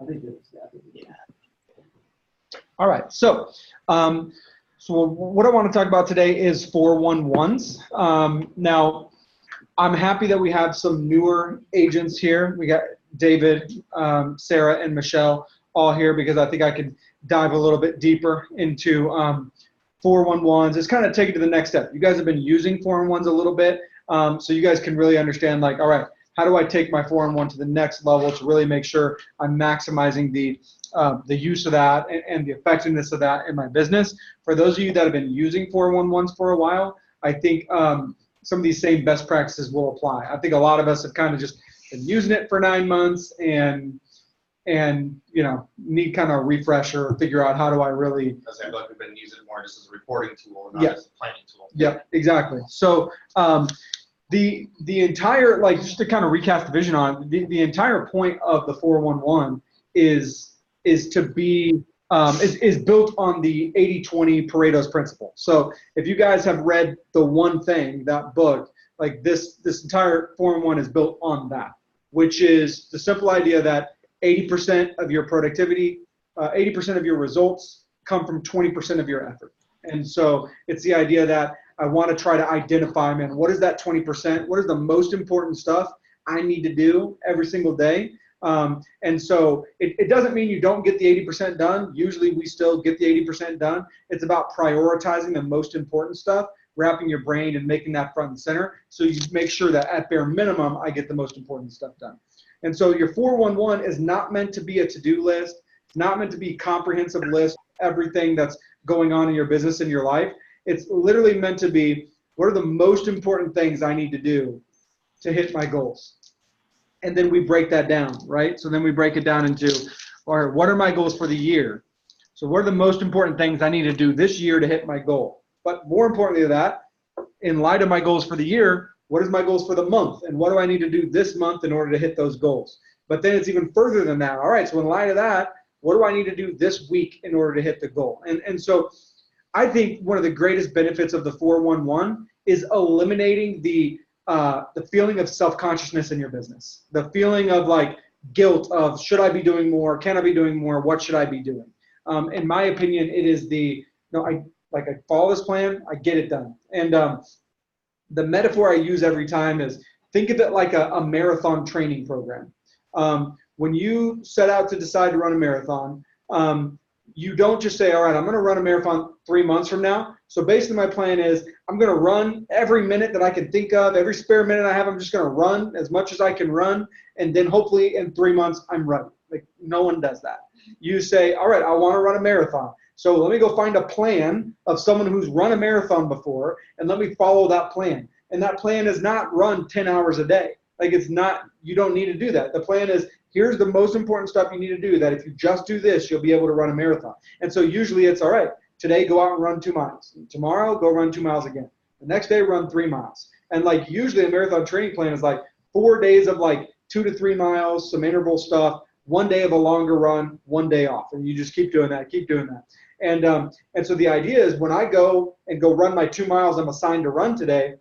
I think it is. Yeah, I think it is. Yeah. All right. So, so what I want to talk about today is 411s. Now, I'm happy that we have some newer agents here. We got David, Sarah, and Michelle all here because I think I could dive a little bit deeper into 411s. Just kind of take it to the next step. You guys have been using 411s a little bit, so you guys can really understand, like, all right, how do I take my 411 to the next level to really make sure I'm maximizing the use of that and the effectiveness of that in my business. For those of you that have been using 411s for a while, I think some of these same best practices will apply. I think a lot of us have kind of just been using it for 9 months and you know, need kind of a refresher or figure out how do I really. I feel like we've been using it more just as a reporting tool, not as a planning tool. Yeah, exactly. So the entire, like, just to kind of recast the vision on the entire point of the 411 is to be is built on the 80-20 Pareto's principle. So if you guys have read The One Thing, that book, like this entire 411 is built on that, which is the simple idea that 80% of your productivity, 80% of your results come from 20% of your effort. And so it's the idea that I want to try to identify, man, what is that 20%? What is the most important stuff I need to do every single day? And so it doesn't mean you don't get the 80% done. Usually we still get the 80% done. It's about prioritizing the most important stuff, wrapping your brain and making that front and center. So you make sure that at bare minimum, I get the most important stuff done. And so your 411 is not meant to be a to-do list. It's not meant to be a comprehensive list of everything that's going on in your business and your life. It's literally meant to be, what are the most important things I need to do to hit my goals? And then we break that down, right? So then we break it down into, all right, what are my goals for the year? So what are the most important things I need to do this year to hit my goal? But more importantly than that, in light of my goals for the year, what is my goals for the month? And what do I need to do this month in order to hit those goals? But then it's even further than that. All right, so in light of that, what do I need to do this week in order to hit the goal? And so I think one of the greatest benefits of the 411 is eliminating the feeling of self-consciousnness in your business, the feeling of like guilt of should I be doing more, can I be doing more, what should I be doing? In my opinion, it is I follow this plan, I get it done. And the metaphor I use every time is think of it like a marathon training program. When you set out to decide to run a marathon, you don't just say, all right, I'm going to run a marathon 3 months from now. So basically my plan is I'm going to run every minute that I can think of, every spare minute I have, I'm just going to run as much as I can run. And then hopefully in 3 months I'm running. Like no one does that. You say, all right, I want to run a marathon. So let me go find a plan of someone who's run a marathon before and let me follow that plan. And that plan is not run 10 hours a day. Like it's not, you don't need to do that. The plan is, here's the most important stuff you need to do, that if you just do this, you'll be able to run a marathon. And so usually it's, all right, today go out and run 2 miles. Tomorrow, go run 2 miles again. The next day, run 3 miles. And like usually a marathon training plan is like 4 days of like 2 to 3 miles, some interval stuff, 1 day of a longer run, 1 day off. And you just keep doing that, keep doing that. And so the idea is when I go run my 2 miles I'm assigned to run today,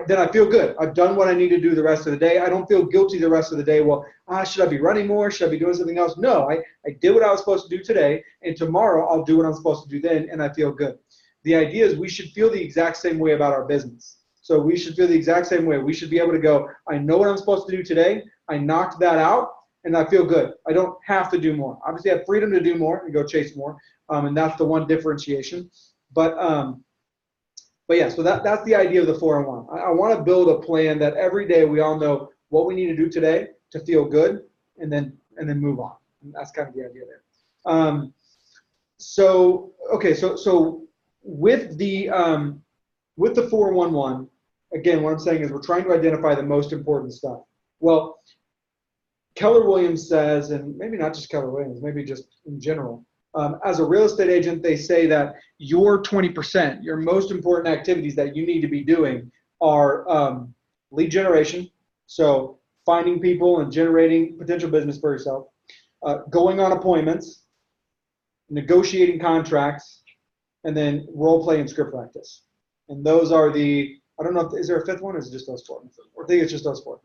then I feel good. I've done what I need to do the rest of the day. I don't feel guilty the rest of the day. Well, should I be running more? Should I be doing something else? No, I did what I was supposed to do today, and tomorrow I'll do what I'm supposed to do then, and I feel good. The idea is we should feel the exact same way about our business. So we should feel the exact same way. We should be able to go, I know what I'm supposed to do today. I knocked that out, and I feel good. I don't have to do more. Obviously, I have freedom to do more and go chase more, and that's the one differentiation. But yeah, so that's the idea of the 411. I want to build a plan that every day we all know what we need to do today to feel good, and then move on. And that's kind of the idea there. So with the 411, again, what I'm saying is we're trying to identify the most important stuff. Well, Keller Williams says, and maybe not just Keller Williams, maybe just in general, as a real estate agent, they say that your 20%, your most important activities that you need to be doing are lead generation, so finding people and generating potential business for yourself, going on appointments, negotiating contracts, and then role play and script practice. And those are I don't know, is there a fifth one or is it just those four? I think it's just those four.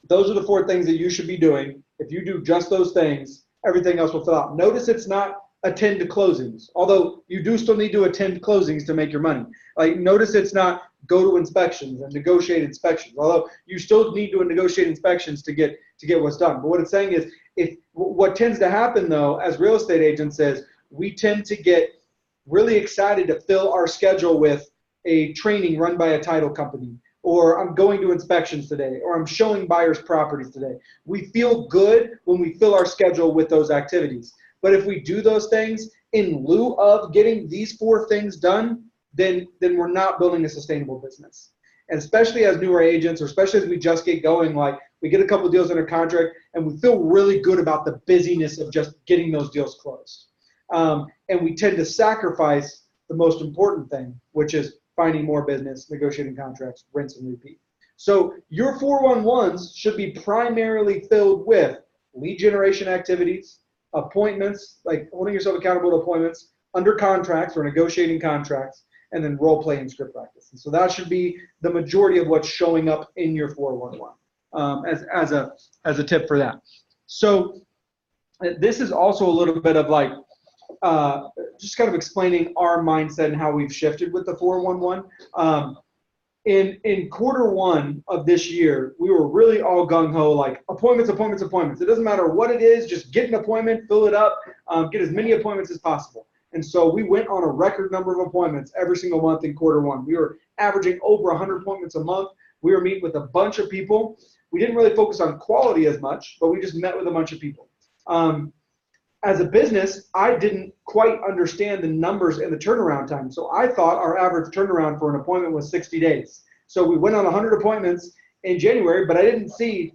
Those are the 4 things that you should be doing If you do just those things, everything else will fill out. Notice it's not attend to closings, although you do still need to attend closings to make your money. Like, notice it's not go to inspections and negotiate inspections, although you still need to negotiate inspections to get what's done. But what it's saying is, if what tends to happen though, as real estate agents, is we tend to get really excited to fill our schedule with a training run by a title company, or I'm going to inspections today, or I'm showing buyers properties today. We feel good when we fill our schedule with those activities. But if we do those things in lieu of getting these 4 things done, then we're not building a sustainable business. And especially as newer agents, or especially as we just get going, like we get a couple of deals under contract and we feel really good about the busyness of just getting those deals closed. And we tend to sacrifice the most important thing, which is finding more business, negotiating contracts, rinse and repeat. So your 411s should be primarily filled with lead generation activities, appointments, like holding yourself accountable to appointments, under contracts or negotiating contracts, and then role play and script practice. And so that should be the majority of what's showing up in your 411 as a tip for that. So this is also a little bit of like just kind of explaining our mindset and how we've shifted with the 411. In quarter 1 of this year, we were really all gung-ho, like appointments. It doesn't matter what it is, just get an appointment, fill it up, get as many appointments as possible. And so we went on a record number of appointments every single month in quarter 1. We were averaging over 100 appointments a month. We were meeting with a bunch of people. We didn't really focus on quality as much, but we just met with a bunch of people. As a business, I didn't quite understand the numbers and the turnaround time. So I thought our average turnaround for an appointment was 60 days. So we went on 100 appointments in January, but I didn't see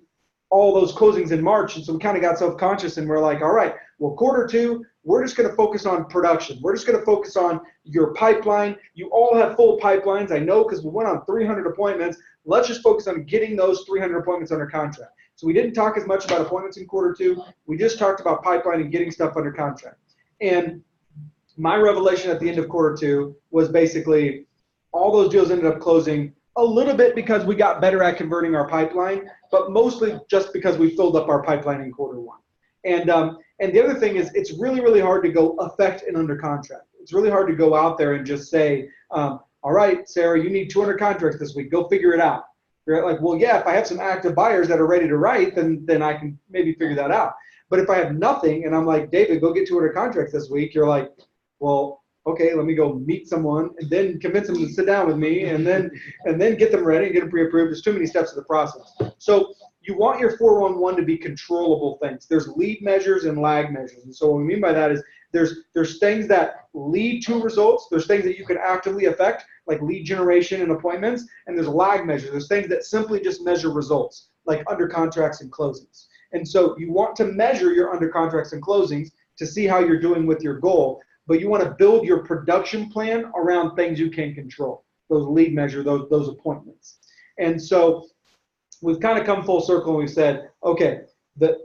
all those closings in March. And so we kind of got self-conscious and we're like, all right, well, quarter 2, we're just going to focus on production. We're just going to focus on your pipeline. You all have full pipelines, I know, because we went on 300 appointments. Let's just focus on getting those 300 appointments under contract. So we didn't talk as much about appointments in quarter 2. We just talked about pipeline and getting stuff under contract. And my revelation at the end of quarter 2 was basically all those deals ended up closing a little bit because we got better at converting our pipeline, but mostly just because we filled up our pipeline in quarter 1. And the other thing is, it's really, really hard to go effect and under contract. It's really hard to go out there and just say, all right, Sarah, you need 200 contracts this week. Go figure it out. You're like, well, yeah, if I have some active buyers that are ready to write, then I can maybe figure that out. But if I have nothing and I'm like, David, go get 200 contracts this week, you're like, well, okay, let me go meet someone and then convince them to sit down with me and then get them ready and get them pre-approved. There's too many steps to the process. So you want your 411 to be controllable things. There's lead measures and lag measures. And so what we mean by that is there's things that lead to results. There's things that you can actively affect, like lead generation and appointments. And there's lag measures. There's things that simply just measure results, like under contracts and closings. And so you want to measure your under contracts and closings to see how you're doing with your goal. But you want to build your production plan around things you can control, those lead measure, those appointments. And so we've kind of come full circle and we've said, okay, the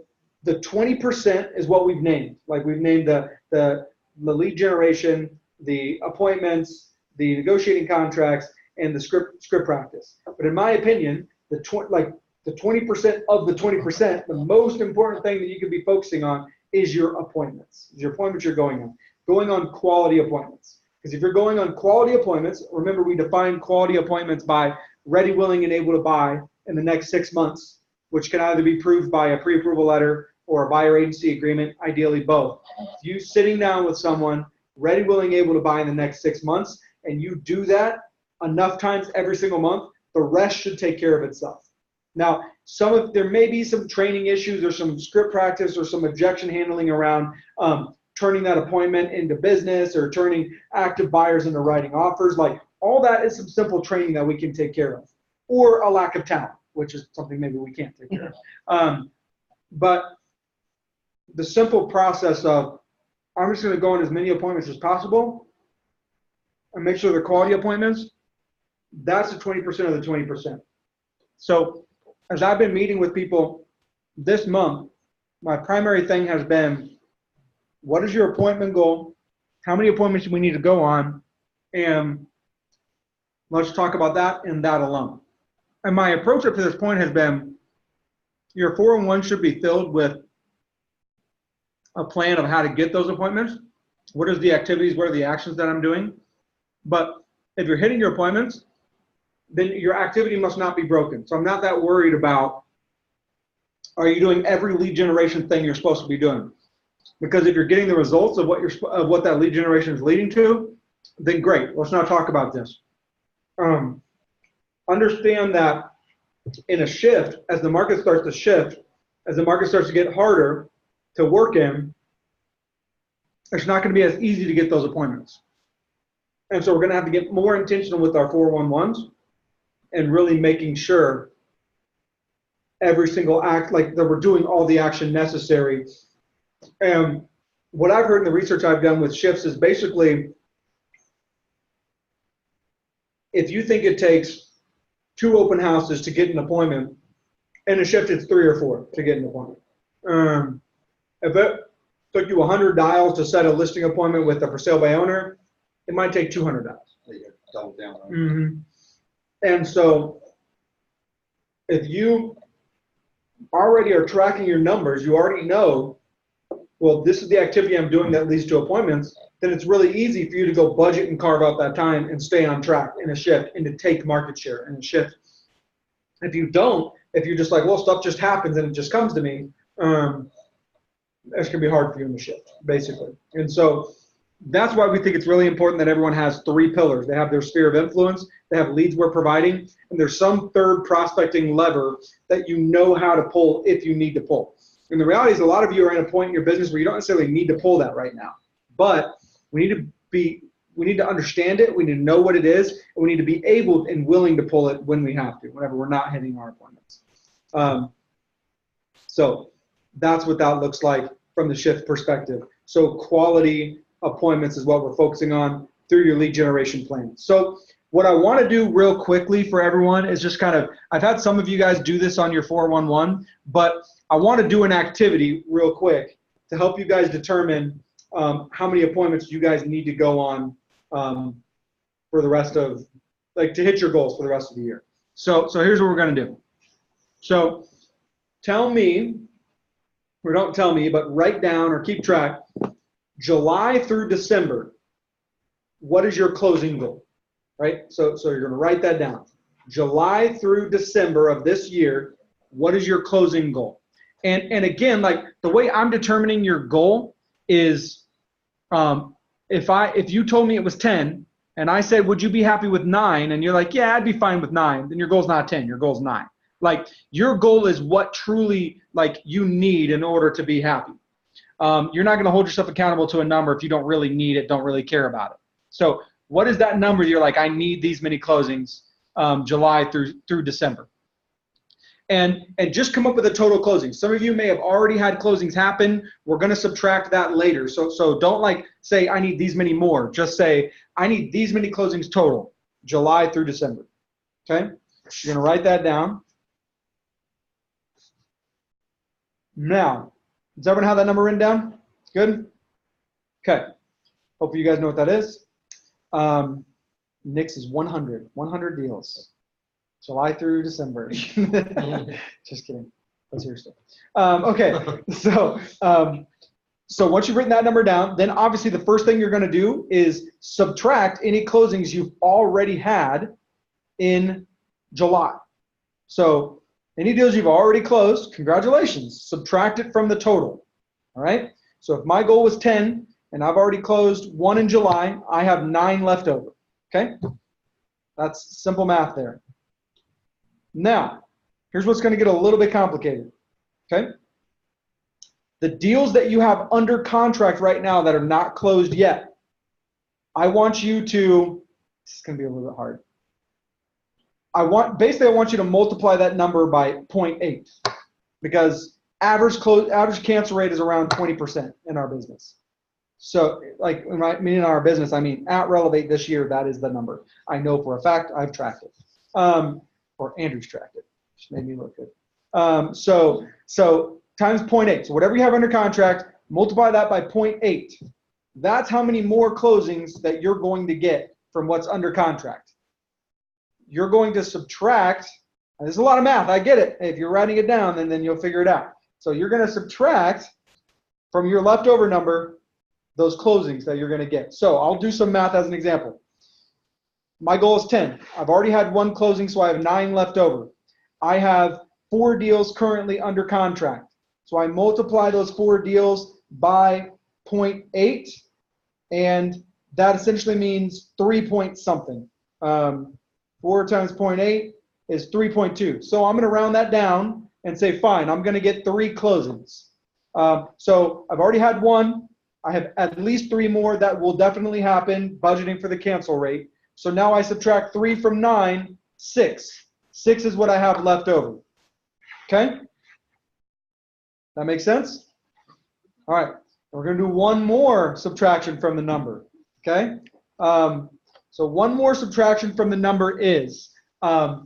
20% is what we've named. Like we've named the lead generation, the appointments, the negotiating contracts, and the script practice. But in my opinion, the 20% of the 20%, the most important thing that you could be focusing on is your appointments. Is your appointments you're going on quality appointments. Because if you're going on quality appointments, remember we define quality appointments by ready, willing, and able to buy in the next 6 months, which can either be proved by a pre-approval letter or a buyer agency agreement, ideally both. If you sitting down with someone ready, willing, able to buy in the next 6 months, and you do that enough times every single month, the rest should take care of itself. Now, there may be some training issues or some script practice or some objection handling around turning that appointment into business or turning active buyers into writing offers. Like all that is some simple training that we can take care of, or a lack of talent, which is something maybe we can't take care of. But the simple process of I'm just going to go on as many appointments as possible and make sure they're quality appointments, that's the 20% of the 20%. So as I've been meeting with people this month, my primary thing has been, what is your appointment goal? How many appointments do we need to go on? And let's talk about that and that alone. And my approach up to this point has been, your 401 should be filled with a plan of how to get those appointments. What are the activities? What are the actions that I'm doing? But if you're hitting your appointments, then your activity must not be broken. So I'm not that worried about, are you doing every lead generation thing you're supposed to be doing? Because if you're getting the results of what that lead generation is leading to, then great. Let's not talk about this. Understand that in a shift, as the market starts to shift, as the market starts to get harder to work in, it's not going to be as easy to get those appointments. And so we're going to have to get more intentional with our 411s and really making sure every single act, like that we're doing all the action necessary. And what I've heard in the research I've done with shifts is basically, if you think it takes 2 open houses to get an appointment, in a shift it's 3 or 4 to get an appointment. If it took you 100 dials to set a listing appointment with a for sale by owner, it might take 200 dials. Double down on it. Mm-hmm. And so if you already are tracking your numbers, you already know, well, this is the activity I'm doing that leads to appointments, then it's really easy for you to go budget and carve out that time and stay on track in a shift and to take market share in a shift. If you don't, if you're just like, well, stuff just happens and it just comes to me, it's going to be hard for you in the shift, basically. And so that's why we think it's really important that everyone has 3 pillars. They have their sphere of influence, they have leads we're providing, and there's some third prospecting lever that you know how to pull if you need to pull. And the reality is a lot of you are at a point in your business where you don't necessarily need to pull that right now. But we need to understand it, we need to know what it is, and we need to be able and willing to pull it when we have to, whenever we're not hitting our appointments. So that's what that looks like from the shift perspective. So quality appointments is what we're focusing on through your lead generation plan. So what I want to do real quickly for everyone is just kind of, I've had some of you guys do this on your 411, but I want to do an activity real quick to help you guys determine how many appointments you guys need to go on for the rest of, like, to hit your goals for the rest of the year. So here's what we're going to do. So tell me, or don't tell me, but write down or keep track, July through December, what is your closing goal, right? So you're going to write that down. July through December of this year, what is your closing goal? And again, like, the way I'm determining your goal is, if you told me it was 10 and I said, would you be happy with 9? And you're like, yeah, I'd be fine with 9. Then your goal's not 10, your goal's 9. Like, your goal is what truly, like, you need in order to be happy. You're not going to hold yourself accountable to a number if you don't really need it, don't really care about it. So what is that number you're like, I need these many closings July through December? And just come up with a total closing. Some of you may have already had closings happen. We're going to subtract that later. So don't, like, say I need these many more. Just say I need these many closings total, July through December. Okay? You're going to write that down. Now, does everyone have that number written down? Good? Okay. Hopefully you guys know what that is. Nick's is 100 deals. July through December. Just kidding. But seriously. Okay. So once you've written that number down, then obviously the first thing you're going to do is subtract any closings you've already had in July. So any deals you've already closed, congratulations. Subtract it from the total. All right? So if my goal was 10 and I've already closed 1 in July, I have 9 left over. Okay? That's simple math there. Now, here's what's going to get a little bit complicated. Okay? The deals that you have under contract right now that are not closed yet, I want you to, this is going to be a little bit hard. I want you to multiply that number by 0.8 because average cancel rate is around 20% in our business. So, like, in our business, I mean, at Relevate this year, that is the number. I know for a fact. I've tracked it. Or Andrew's tracked it, which made me look good. So times 0.8. So whatever you have under contract, multiply that by 0.8. That's how many more closings that you're going to get from what's under contract. You're going to subtract, and this is a lot of math, I get it. If you're writing it down, then you'll figure it out. So you're going to subtract from your leftover number those closings that you're going to get. So I'll do some math as an example. My goal is 10. I've already had one closing, so I have 9 left over. I have 4 deals currently under contract. So I multiply those 4 deals by 0.8, and that essentially means 3 point something. 4 times 0.8 is 3.2. So I'm going to round that down and say, fine, I'm going to get 3 closings. So I've already had 1. I have at least 3 more that will definitely happen, budgeting for the cancel rate. So now I subtract 3 from 9, 6. 6 is what I have left over. Okay? That makes sense? All right. We're going to do one more subtraction from the number. Okay? So one more subtraction from the number is, how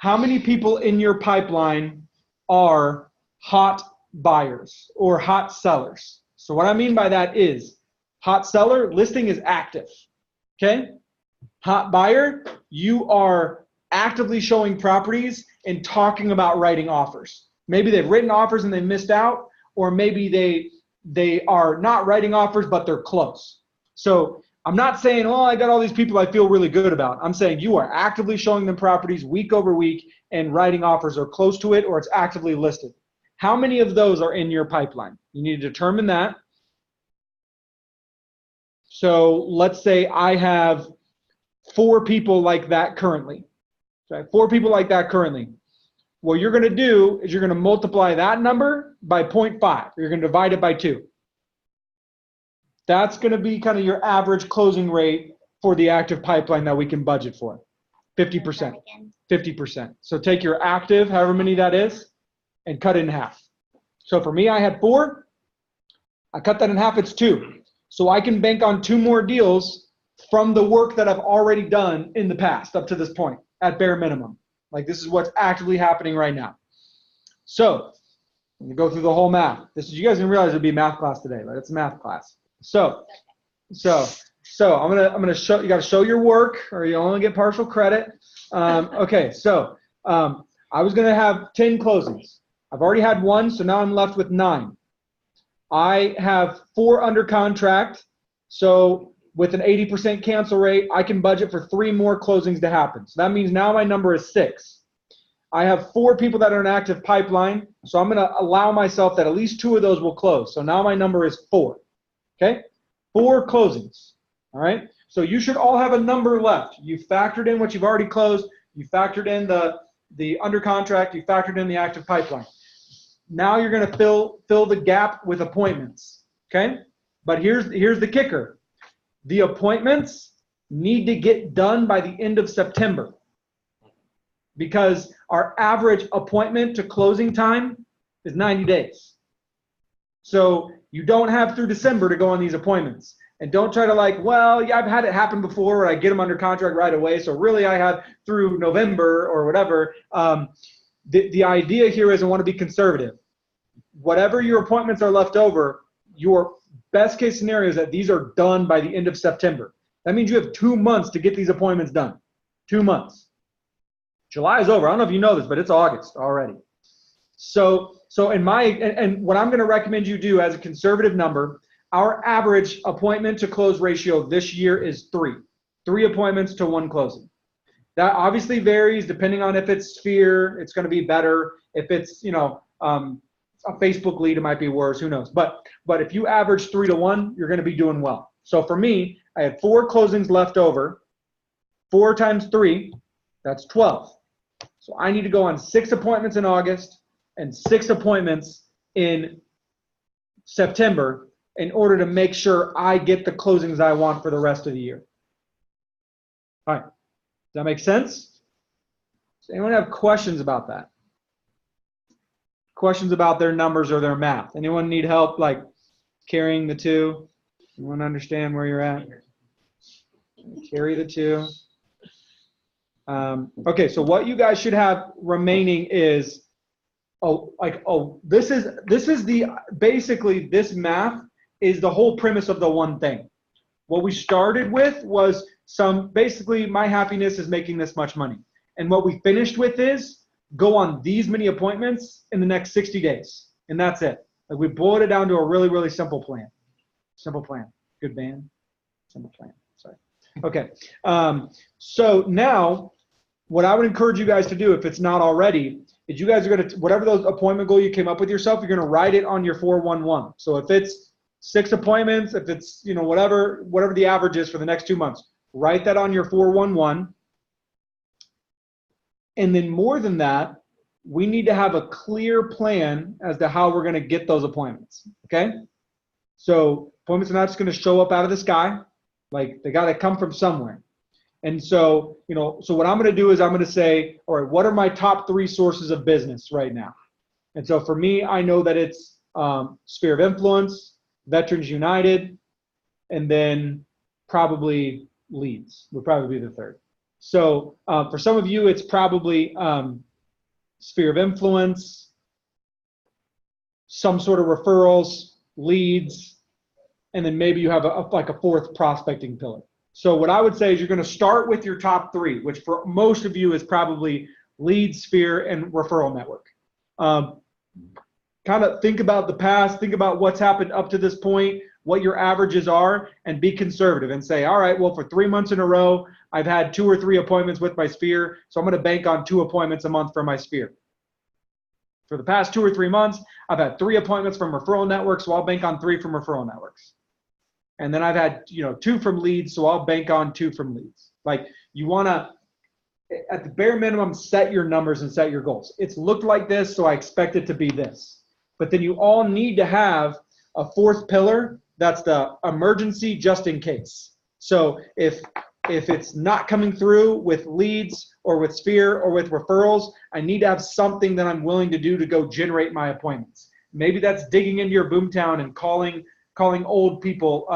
many people in your pipeline are hot buyers or hot sellers? So what I mean by that is, hot seller, listing is active. Okay? Hot buyer, you are actively showing properties and talking about writing offers. Maybe they've written offers and they missed out, or maybe they are not writing offers, but they're close. So I'm not saying, oh, I got all these people I feel really good about. I'm saying you are actively showing them properties week over week and writing offers or close to it, or it's actively listed. How many of those are in your pipeline? You need to determine that. So let's say I have 4 people like that currently. Okay, 4 people like that currently. What you're going to do is you're going to multiply that number by 0.5. You're going to divide it by 2. That's going to be kind of your average closing rate for the active pipeline that we can budget for. 50%. 50%. So take your active, however many that is, and cut it in half. So for me, I had 4. I cut that in half, it's 2. So I can bank on 2 more deals from the work that I've already done in the past up to this point at bare minimum. Like, this is what's actively happening right now. So I'm gonna go through the whole math. You guys didn't realize it'd be a math class today, but it's a math class. So I'm gonna show you. Got to show your work, or you only get partial credit. Okay, so I was gonna have 10 closings. I've already had 1, so now I'm left with 9. I have 4 under contract, so with an 80% cancel rate, I can budget for 3 more closings to happen. So that means now my number is 6. I have 4 people that are in active pipeline, so I'm going to allow myself that at least 2 of those will close. So now my number is 4. Okay? 4 closings. All right? So you should all have a number left. You factored in what you've already closed. You factored in the under contract. You factored in the active pipeline. Now you're going to fill the gap with appointments. Okay? But here's the kicker. The appointments need to get done by the end of September, because our average appointment to closing time is 90 days. So you don't have through December to go on these appointments. And don't try to well, yeah, I've had it happen before where I get them under contract right away. So really I have through November or whatever. The idea here is I want to be conservative. Whatever your appointments are left over, your best case scenario is that these are done by the end of September. That means you have 2 months to get these appointments done. 2 months. July is over. I don't know if you know this, but it's August already. So and what I'm going to recommend you do as a conservative number, our average appointment to close ratio this year is 3. 3 appointments to 1 closing. That obviously varies depending on if it's Sphere, it's going to be better. If it's, a Facebook lead, it might be worse, who knows. But if you average 3 to 1, you're going to be doing well. So for me, I had 4 closings left over. 4 times 3, that's 12. So I need to go on 6 appointments in August and 6 appointments in September in order to make sure I get the closings I want for the rest of the year. All right. Does that make sense? Does anyone have questions about that? Questions about their numbers or their math? Anyone need help carrying the 2? You want to understand where you're at? Carry the 2. Okay, so what you guys should have remaining is, this is basically this math is the whole premise of the one thing. What we started with was basically my happiness is making this much money. And what we finished with is go on these many appointments in the next 60 days. And that's it. Like we boiled it down to a really, really simple plan. Simple plan. Good band. Simple plan. Sorry. Okay. So now what I would encourage you guys to do, if it's not already, is you guys are going to, whatever those appointment goal you came up with yourself, you're going to write it on your 411. So if it's 6 appointments, if it's, whatever the average is for the next 2 months, write that on your 411. And then more than that, we need to have a clear plan as to how we're going to get those appointments. Okay. So appointments are not just going to show up out of the sky. Like they got to come from somewhere. And so, so what I'm going to do is I'm going to say, all right, what are my top 3 sources of business right now? And so for me, I know that it's Sphere of Influence, Veterans United, and then probably Leads would probably be the third. So for some of you, it's probably Sphere of Influence, some sort of referrals, leads, and then maybe you have like a 4th prospecting pillar. So what I would say is you're going to start with your top 3, which for most of you is probably lead, Sphere, and referral network. Kind of think about the past, think about what's happened up to this point, what your averages are, and be conservative and say, all right, well, for 3 months in a row, I've had 2 or 3 appointments with my Sphere, so I'm going to bank on 2 appointments a month for my Sphere. For the past 2 or 3 months, I've had 3 appointments from referral networks, so I'll bank on 3 from referral networks. And then I've had, 2 from leads, so I'll bank on 2 from leads. Like you want to, at the bare minimum, set your numbers and set your goals. It's looked like this, so I expect it to be this. But then you all need to have a 4th pillar. That's the emergency just in case. So if it's not coming through with leads or with Sphere or with referrals, I need to have something that I'm willing to do to go generate my appointments. Maybe that's digging into your boomtown and calling old people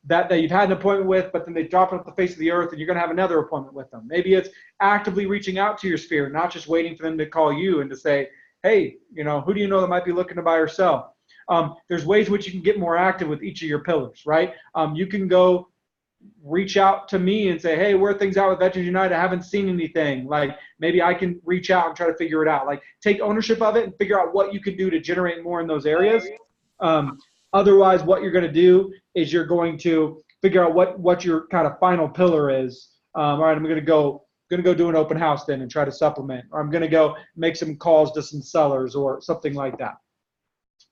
that you've had an appointment with, but then they drop off the face of the earth and you're going to have another appointment with them. Maybe it's actively reaching out to your Sphere, not just waiting for them to call you and to say, hey, who do you know that might be looking to buy or sell? There's ways in which you can get more active with each of your pillars, right? You can go reach out to me and say, hey, where are things out with Veterans United? I haven't seen anything. Like maybe I can reach out and try to figure it out. Like take ownership of it and figure out what you can do to generate more in those areas. Otherwise, what you're going to do is you're going to figure out what your kind of final pillar is. All right, I'm going to go do an open house then and try to supplement, or I'm going to go make some calls to some sellers or something like that.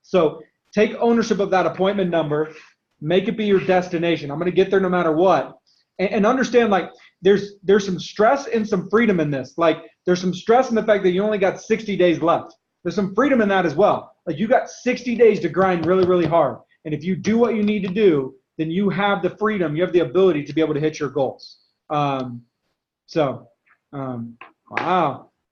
So take ownership of that appointment number, make it be your destination. I'm going to get there no matter what. And understand, like, there's some stress and some freedom in this. Like, there's some stress in the fact that you only got 60 days left. There's some freedom in that as well. Like, you got 60 days to grind really, really hard. And if you do what you need to do, then you have the freedom, you have the ability to be able to hit your goals. Wow.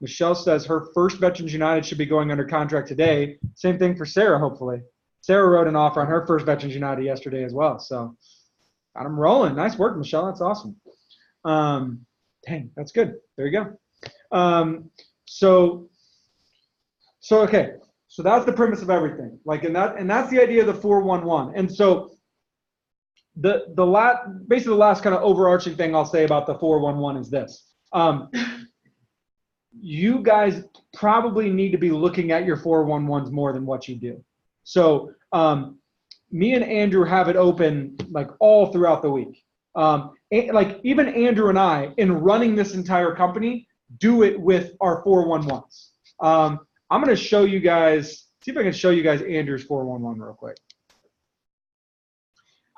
Michelle says her first Veterans United should be going under contract today. Same thing for Sarah, hopefully. Sarah wrote an offer on her first Veterans United yesterday as well. So got them rolling. Nice work, Michelle. That's awesome. Dang, that's good. There you go. Okay. So that's the premise of everything. Like, and that's the idea of the 411. And so basically the last kind of overarching thing I'll say about the 411 is this. You guys probably need to be looking at your 411s more than what you do. So me and Andrew have it open like all throughout the week. Like even Andrew and I, in running this entire company, do it with our 411s. I'm going to show you guys, see if I can show you guys Andrew's 411 real quick.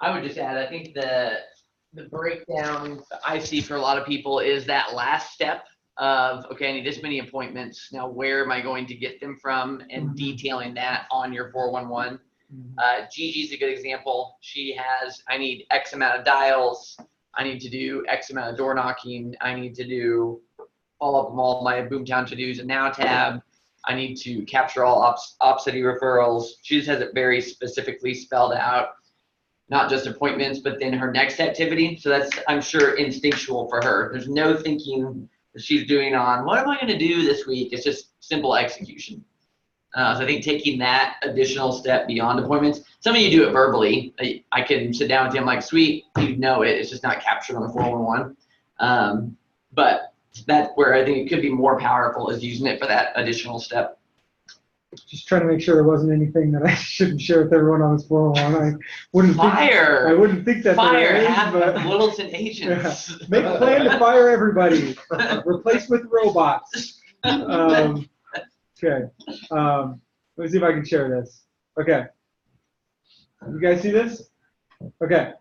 I would just add, I think the breakdown I see for a lot of people is that last step of, okay, I need this many appointments. Now, where am I going to get them from? And detailing that on your 411. Gigi's a good example. She has, I need X amount of dials. I need to do X amount of door knocking. I need to do follow up on all my Boomtown to-dos and Now tab. I need to capture all OpCity referrals. She just has it very specifically spelled out, not just appointments, but then her next activity. So that's, I'm sure, instinctual for her. There's no thinking that she's doing on, what am I going to do this week? It's just simple execution. So I think taking that additional step beyond appointments, some of you do it verbally. I can sit down with you, I'm like, sweet, you know it. It's just not captured on the 411. But that's where I think it could be more powerful, is using it for that additional step. Just trying to make sure there wasn't anything that I shouldn't share with everyone on this 401. I wouldn't Fire! I wouldn't think that Fire there is, half but of Littleton agents. make a plan to fire everybody. Replace with robots. Okay. Let me see if I can share this. Okay. You guys see this? Okay.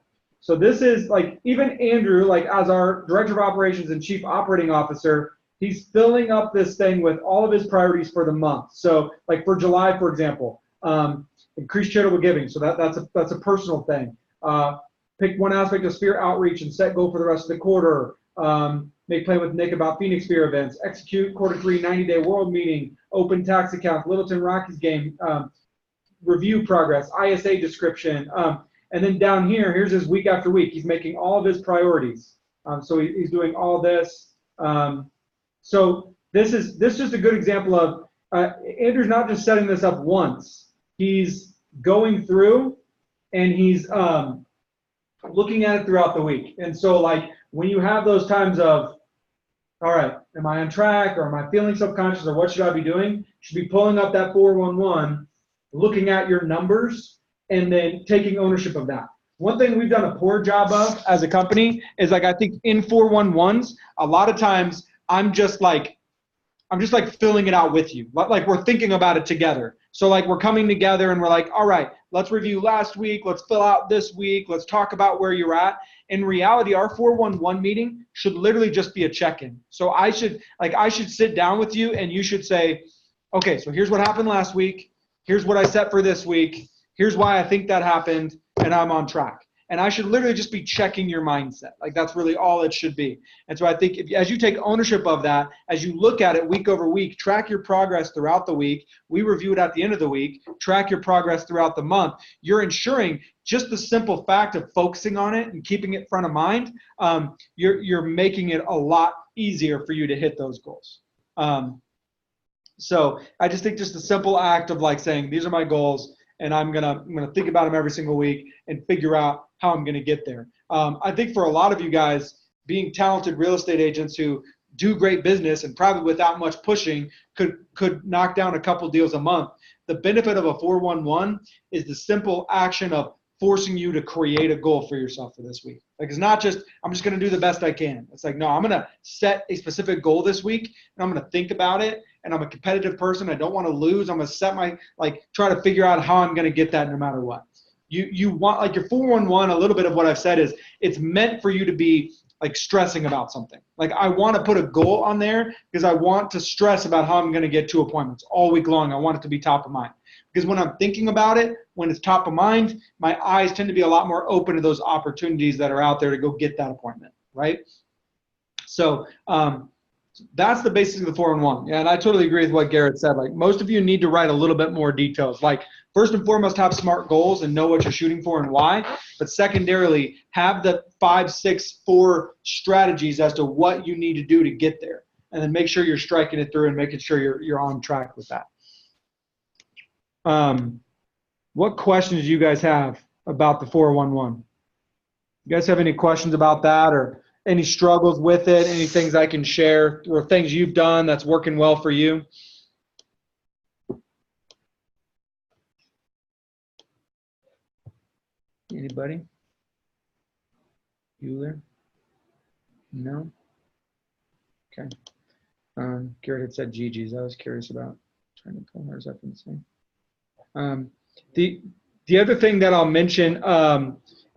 So this is like, even Andrew, like as our director of operations and chief operating officer, he's filling up this thing with all of his priorities for the month. So like for July, for example, increase charitable giving. So that's a personal thing. Pick one aspect of Sphere outreach and set goal for the rest of the quarter. Make plan with Nick about Phoenix Sphere events. Execute quarter 3 90-day world meeting. Open tax accounts. Littleton Rockies game. Review progress. ISA description. And then down here, here's his week after week. He's making all of his priorities. So he's doing all this. So this is just a good example of Andrew's not just setting this up once. He's going through and he's looking at it throughout the week. And so like when you have those times of, all right, am I on track or am I feeling subconscious or what should I be doing? You should be pulling up that 411, looking at your numbers, and then taking ownership of that. One thing we've done a poor job of as a company is like, I think in 411s, a lot of times I'm just like filling it out with you. Like we're thinking about it together. So like we're coming together and we're like, all right, let's review last week. Let's fill out this week. Let's talk about where you're at. In reality, our 411 meeting should literally just be a check-in. So I should sit down with you and you should say, okay, so here's what happened last week. Here's what I set for this week. Here's why I think that happened, and I'm on track. And I should literally just be checking your mindset. Like that's really all it should be. And so I think as you take ownership of that, as you look at it week over week, track your progress throughout the week. We review it at the end of the week. Track your progress throughout the month. You're ensuring just the simple fact of focusing on it and keeping it front of mind. You're making it a lot easier for you to hit those goals. So I just think just the simple act of like saying, these are my goals, and I'm gonna think about them every single week and figure out how I'm gonna get there. I think for a lot of you guys, being talented real estate agents who do great business and probably without much pushing could knock down a couple deals a month. The benefit of a 411 is the simple action of forcing you to create a goal for yourself for this week. Like it's not just, I'm just gonna do the best I can. It's like, no, I'm gonna set a specific goal this week and I'm gonna think about it. And I'm a competitive person. I don't want to lose. I'm going to set try to figure out how I'm going to get that no matter what. You want, like your 411, a little bit of what I've said is it's meant for you to be like stressing about something. Like I want to put a goal on there because I want to stress about how I'm going to get 2 appointments all week long. I want it to be top of mind. Because when I'm thinking about it, when it's top of mind, my eyes tend to be a lot more open to those opportunities that are out there to go get that appointment, right? So, that's the basis of the 411. Yeah, and I totally agree with what Garrett said. Like most of you need to write a little bit more details. Like first and foremost, have SMART goals and know what you're shooting for and why. But secondarily, have the 5, 6, 4 strategies as to what you need to do to get there. And then make sure you're striking it through and making sure you're on track with that. What questions do you guys have about the 411? You guys have any questions about that or any struggles with it, any things I can share or things you've done that's working well for you? Anybody? Bueller? No? Okay. Garrett had said Gigi's. I was curious about trying to pull hers up and see. The other thing that I'll mention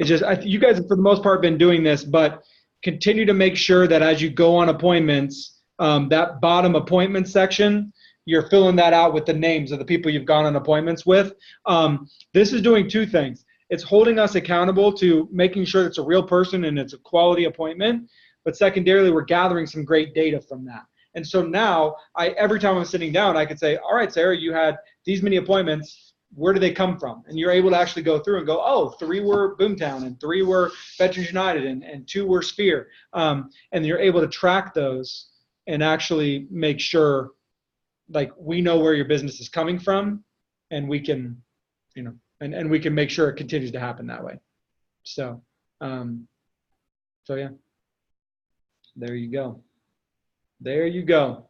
is just you guys have for the most part been doing this, but continue to make sure that as you go on appointments, that bottom appointment section, you're filling that out with the names of the people you've gone on appointments with. This is doing 2 things. It's holding us accountable to making sure it's a real person and it's a quality appointment. But secondarily, we're gathering some great data from that. And so now, every time I'm sitting down, I could say, all right, Sarah, you had these many appointments. Where do they come from? And you're able to actually go through and go, oh, 3 were Boomtown and 3 were Veterans United and 2 were Sphere. And you're able to track those and actually make sure, like, we know where your business is coming from, and we can, and we can make sure it continues to happen that way. So, yeah, there you go. There you go.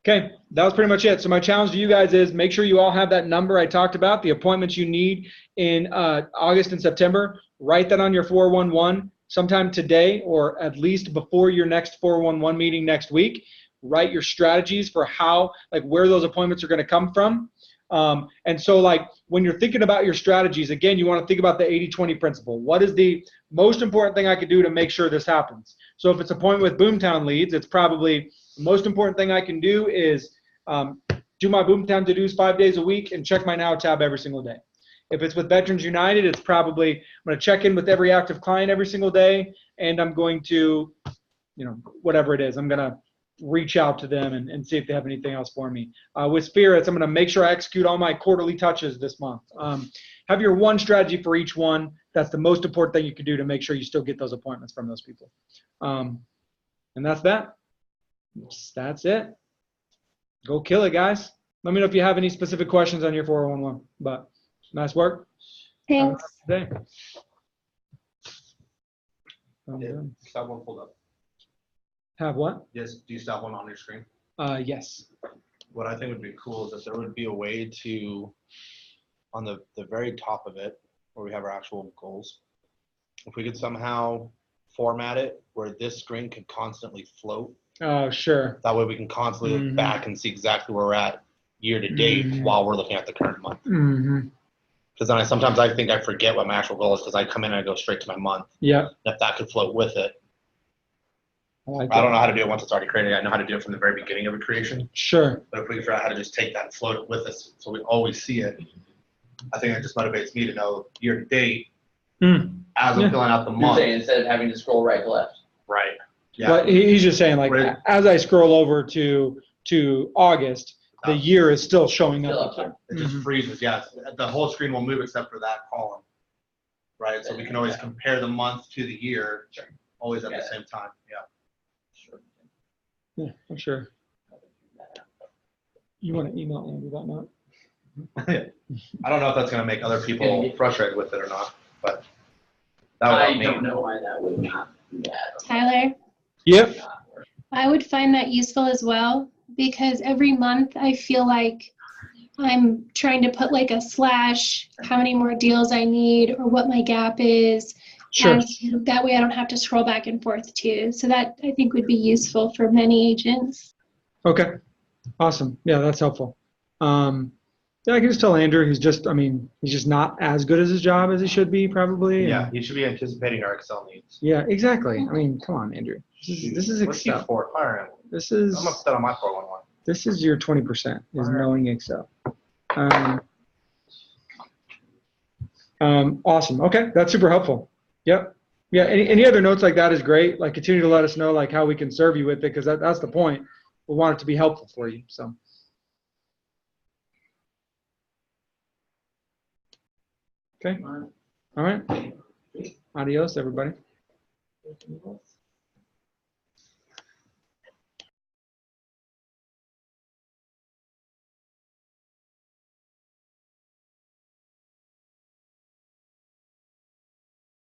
Okay, that was pretty much it. So my challenge to you guys is make sure you all have that number I talked about, the appointments you need in August and September. Write that on your 411 sometime today or at least before your next 411 meeting next week. Write your strategies for how, like where those appointments are going to come from. And so like when you're thinking about your strategies, again, you want to think about the 80-20 principle. What is the most important thing I could do to make sure this happens? So if it's appointment with Boomtown leads, it's probably the most important thing I can do is do my Boomtown to-dos 5 days a week and check my Now tab every single day. If it's with Veterans United, it's probably I'm going to check in with every active client every single day, and I'm going to, whatever it is, I'm going to reach out to them and see if they have anything else for me. With Spirits, I'm going to make sure I execute all my quarterly touches this month. Have your one strategy for each one. That's the most important thing you can do to make sure you still get those appointments from those people. And that's that. That's it. Go kill it, guys. Let me know if you have any specific questions on your 411. But nice work. Thanks. Have a nice day. Does that one pulled up? Have what? Yes, do you still have one on your screen? Yes. What I think would be cool is if there would be a way to, on the very top of it, where we have our actual goals, if we could somehow format it where this screen could constantly float. Oh, sure. That way we can constantly look back and see exactly where we're at year to date while we're looking at the current month. Because then sometimes I think I forget what my actual goal is because I come in and I go straight to my month. Yeah. And if that could float with it. I I don't know how to do it once it's already created. I know how to do it from the very beginning of a creation. Sure. But if we can figure out how to just take that and float it with us so we always see it, I think it just motivates me to know year to date as I'm filling out the You're month. saying instead of having to scroll right to left. Right. Yeah. But he's just saying, like, Right. as I scroll over to August, the year is still showing Still up. up there. It just freezes. Yeah. The whole screen will move except for that column. Right. So we can always compare the month to the year, always at the same time. Yeah. Yeah, I'm sure. You want to email Andy that note? I don't know if that's going to make other people frustrated with it or not, but that would I help me. don't know why that would not do that. Tyler, Yep. I would find that useful as well because every month I feel like I'm trying to put like a slash, how many more deals I need or what my gap is. Sure. And that way I don't have to scroll back and forth too. So that I think would be useful for many agents. Okay. Awesome. Yeah, that's helpful. Yeah, I can just tell Andrew he's just not as good at his job as he should be probably. Yeah, he should be anticipating our Excel needs. Yeah, exactly. I mean, come on, Andrew. This is What's he Excel. for? Fire him. This I'm is upset on my 411. this is your 20% is knowing Excel. Awesome. Okay, that's super helpful. Yep. Yeah. Any other notes like that is great. Like continue to let us know like how we can serve you with it because that's the point. We want it to be helpful for you. So. Okay. All right. Adios, everybody.